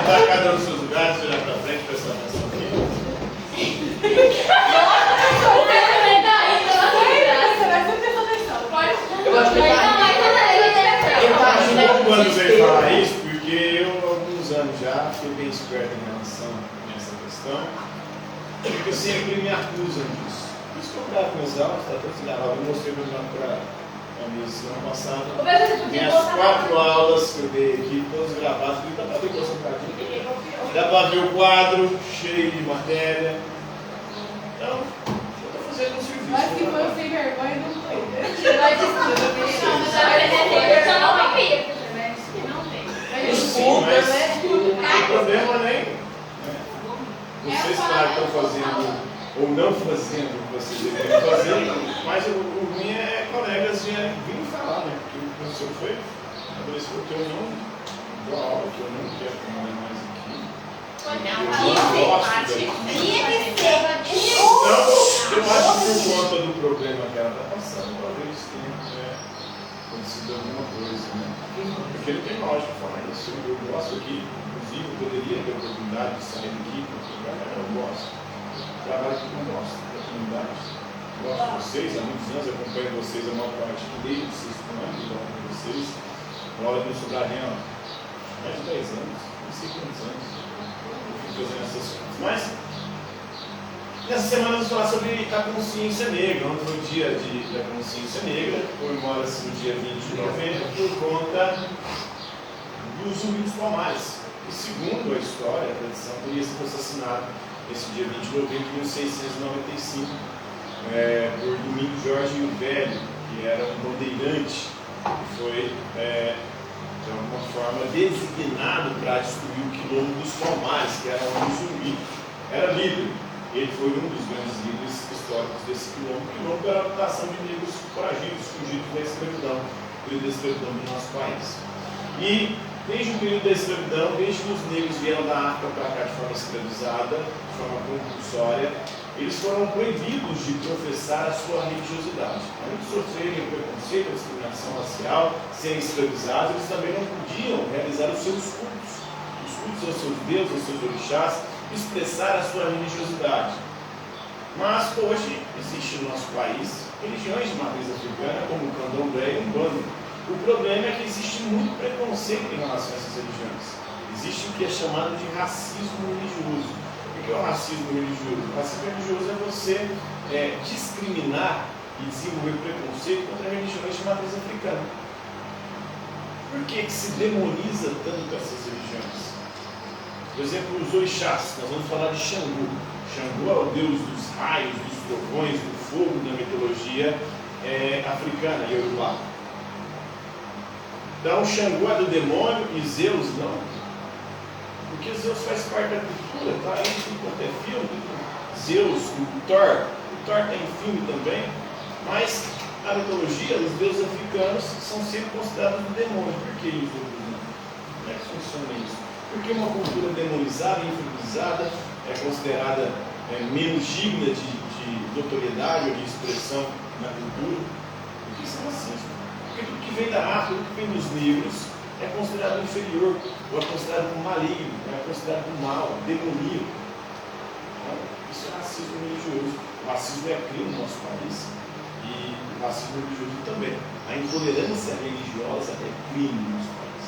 sentar cada um nos seus lugares, olhar para frente, prestar atenção aqui. Quando veio falar isso, porque eu há alguns anos já fiquei bem esperto em relação a essa questão, porque sempre me acusam disso. Por isso que eu gravo meus áudios, está tudo gravado. Eu mostrei para a minha semana passada. Minhas 4 aulas que eu dei aqui, todas gravadas, porque dá para ver concentradinho. Dá para ver o quadro cheio de matéria. Então, eu estou fazendo um serviço. Mas que foi sem vergonha, não foi. Sim, mas o problema nem. Vocês estão fazendo ou não fazendo o que vocês deveriam fazer, mas o ruim é colegas virem falar, né? Porque o professor foi, porque eu não dou aula, que eu não quero trabalhar mais aqui. Eu gosto daqui. Então, eu acho que por conta do problema que ela está passando, talvez tenha acontecido alguma coisa, né? Porque não tem lógica falar isso. Eu gosto aqui, inclusive, eu poderia ter a oportunidade de sair daqui, eu gosto. Trabalho que eu gosto da comunidade. Gosto de vocês, há muitos anos acompanho vocês, a maior parte que desde vocês estão aqui, gosto de vocês. A hora do Sobradinho, mais de 10 anos, não sei quantos anos, eu fico fazendo essas coisas. Mas, nessa semana vamos falar sobre a consciência negra. Ontem foi o dia da consciência negra, comemora-se no dia 20 de novembro, por conta do Zumbi dos Palmares. E segundo a história, a tradição, teria sido assassinado esse dia 20 de novembro de 1695, por Domingo Jorge o Velho, que era um bandeirante, que foi, de alguma forma, designado para destruir o quilombo dos Palmares, que era onde o Zumbi era líder. Ele foi um dos grandes líderes históricos desse quilombo. O quilombo era a ocupação de negros foragidos, fugidos da escravidão, período da escravidão do nosso país. E desde o período da escravidão, desde que os negros vieram da África para cá de forma escravizada, de forma compulsória, eles foram proibidos de professar a sua religiosidade. Além de sofrerem o preconceito, a discriminação racial, serem escravizados, eles também não podiam realizar os seus cultos aos seus deuses, aos seus orixás, expressar a sua religiosidade. Mas hoje existe no nosso país religiões de matriz africana, como o Candomblé e o Umbanda. O problema é que existe muito preconceito em relação a essas religiões. Existe o que é chamado de racismo religioso. O que é o racismo religioso? O racismo religioso é você discriminar e desenvolver preconceito contra religiões de matriz africana. Por que se demoniza tanto essas religiões? Por exemplo, os orixás, nós vamos falar de Xangô. Xangô é o deus dos raios, dos trovões, do fogo da mitologia africana, iorubá. Então, Xangô é do demônio e Zeus não. Porque Zeus faz parte da cultura, está aí enquanto é filme. Zeus, o Thor tem filme também. Mas, na mitologia, os deuses africanos são sempre considerados demônios. Por que eles não? Como é que funciona isso? Porque uma cultura demonizada e inferiorizada é considerada menos digna de notoriedade ou de expressão na cultura. Por que isso é racismo? Porque tudo que vem da África, tudo que vem dos negros, é considerado inferior, ou é considerado como maligno, é considerado como mal, demoníaco. Então, isso é racismo religioso. O racismo é crime no nosso país e o racismo religioso também. A intolerância religiosa é crime no nosso país.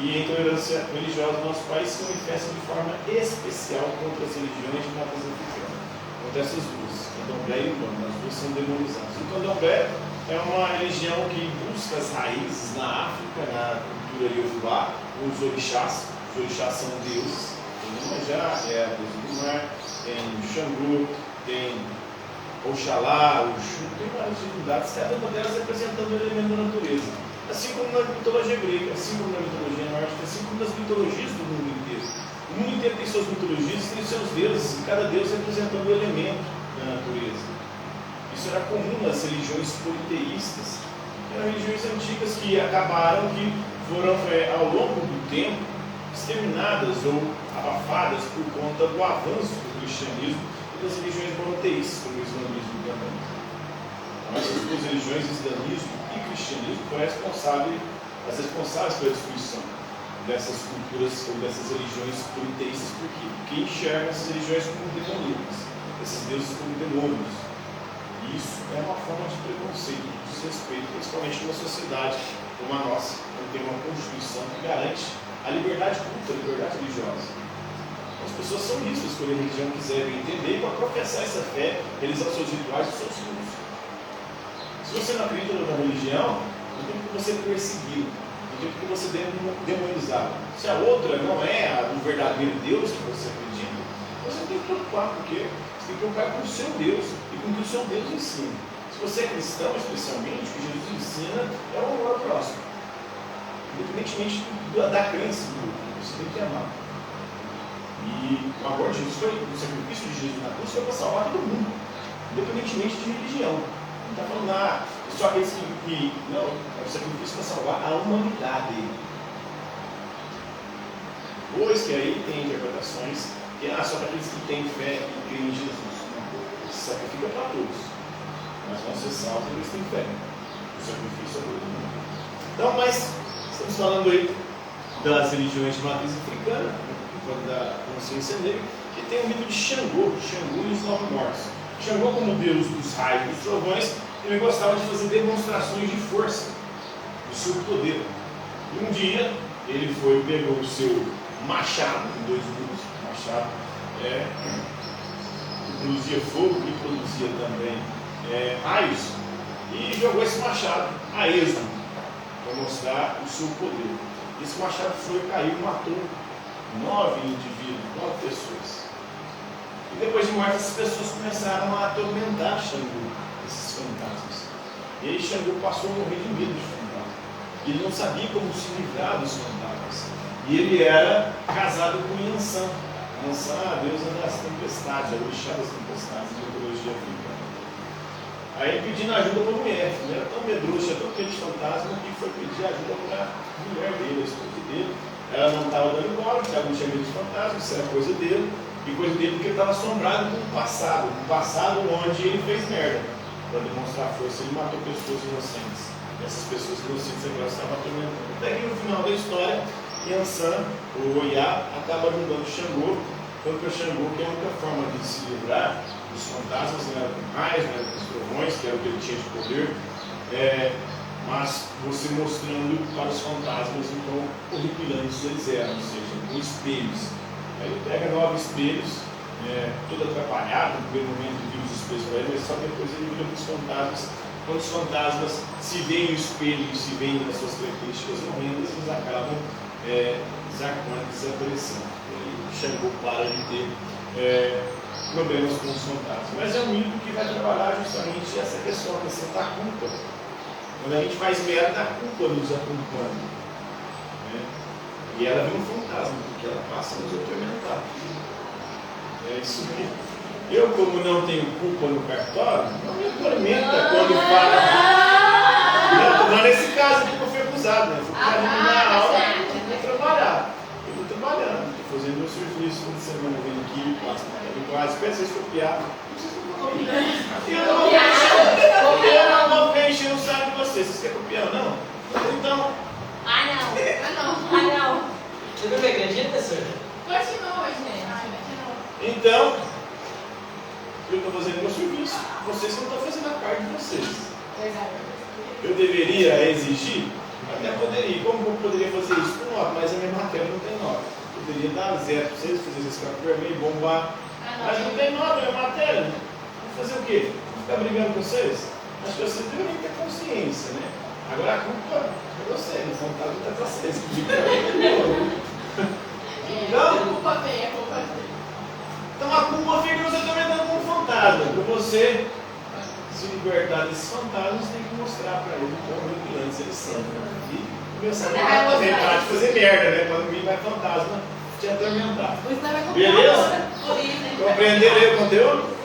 E a intolerância religiosa no nosso país se manifesta de forma especial contra as religiões de matriz africana. Contra essas duas, Candomblé e Umbanda, as duas são demonizadas. O Candomblé é uma religião que busca as raízes na África, na cultura iorubá, com os orixás. Os orixás são deuses. Tem Iemanjá, é a deusa do mar, tem Xangô, tem Oxalá, Oxum, tem várias divindades, cada uma delas representando um elemento da natureza. Assim como na mitologia grega, assim como na mitologia nórdica, assim como nas mitologias do mundo inteiro. O mundo inteiro tem suas mitologias, tem seus deuses, e cada deus representando um elemento da natureza. Isso era comum nas religiões politeístas. Eram religiões antigas que acabaram, que foram, ao longo do tempo, exterminadas ou abafadas por conta do avanço do cristianismo e das religiões monoteístas, como o islamismo também. Mas as duas religiões, islamismo e cristianismo, foram as responsáveis pela destruição dessas culturas ou dessas religiões politeístas, porque enxergam essas religiões como demoníacas, esses deuses como demônios. E isso é uma forma de preconceito, de desrespeito, principalmente numa sociedade como a nossa, que tem uma Constituição que garante a liberdade culta, a liberdade religiosa. As pessoas são livres de escolher a religião que quiserem entender e para professar essa fé, realizar os seus rituais e os seus cultos. Se você não acredita na religião, não tem que você perseguir, não tem que você demonizar. Se a outra não é o verdadeiro Deus que você acredita, você não tem que preocupar, porque você tem que preocupar com o seu Deus e com o que o seu Deus ensina. Se você é cristão, especialmente, o que Jesus ensina é o amor ao próximo. Independentemente da crença do outro, você tem que amar. E o amor de Jesus o sacrifício de Jesus na cruz foi para salvar todo mundo, independentemente de religião. Não está falando, só aqueles que. Não, é o sacrifício para salvar a humanidade. Pois que aí tem interpretações que só para aqueles que têm fé e creem em Jesus. Não, se sacrifica para todos, mas vão ser salvos eles têm fé. O sacrifício é para todo mundo. Então, mas estamos falando aí das religiões de matriz africana, da consciência negra, que tem o mito de Xangô e os 9 mortos. Xangô, como deus dos raios e dos trovões, ele gostava de fazer demonstrações de força, do seu poder. E um dia, ele pegou o seu machado, em 2 mundos, machado, que produzia fogo e produzia também raios, e jogou esse machado a esmo, para mostrar o seu poder. Esse machado caiu e matou 9 indivíduos, 9 pessoas. E depois de morte, essas pessoas começaram a atormentar Xangô, esses fantasmas. E aí Xangô passou a morrer de medo de fantasmas. E ele não sabia como se livrar dos fantasmas. E ele era casado com Yansan. Yansan, a deusa das tempestades, a orixá das tempestades, na mitologia africana. Aí pedindo ajuda para a mulher. Ele era tão medroso, tão cheio de fantasma, que foi pedir ajuda para a mulher dele, a esposa dele. Ela não estava dando bola, porque ela não tinha medo de fantasmas, isso era coisa dele, e coisa dele porque ele estava assombrado com o passado onde ele fez merda, para demonstrar força. Ele matou pessoas inocentes. Essas pessoas inocentes agora estavam atormentando. Até que no final da história, Yansan, o Oiá, acaba ajudando Xangô, tanto que o Xangô, que é a única forma de se livrar dos fantasmas, não era com raios, não era com os trovões, que era o que ele tinha de poder, mas você mostrando para os fantasmas o quão horripilantes eles eram, ou seja, com espelhos. Aí ele pega 9 espelhos, todo atrapalhado, no primeiro momento ele viu os espelhos para ele, mas só depois ele vira para os fantasmas. Quando os fantasmas se veem no espelho e se veem nas suas características horrendas, eles acabam desaparecendo. E Xangô para de ter problemas com os fantasmas. Mas é um mito que vai trabalhar justamente essa questão da culpa. Quando a gente faz merda, a culpa nos acompanha. E ela vem um fantasma, porque ela passa a nos atormentar. É isso mesmo. Eu, como não tenho culpa no cartório, não me atormenta quando fala. Não é nesse caso aqui que eu fui acusado, né? Eu fui acusado na aula e vou trabalhar. Eu estou trabalhando, estou fazendo meu serviço toda semana, vendo aqui, quase, pensa em copiar. Eu não vou ficar enchendo o saco de vocês. Vocês querem copiar ou não? Então. Não. Você não me acredita, senhor? Continua, gente. Então, eu estou fazendo meu serviço. Vocês não estão fazendo a parte de vocês. Eu deveria exigir? Até poderia. Como eu poderia fazer isso com nota? Mas a minha matéria não tem nota. Eu poderia dar 0 para vocês, fazer esse carro vermelho, bombar. Mas não tem nota, é matéria. Vou fazer o quê? Vou ficar brigando com vocês? Acho que vocês devem ter consciência, né? Agora a culpa é você, o fantasma está para vocês. Então a culpa fica você também dando como fantasma. Para você se libertar desses fantasmas, tem que mostrar para eles o quão horripilantes eles são. E começar a fazer merda, né? Quando vir vai fantasma te atormentar. Beleza? Compreenderam aí o conteúdo?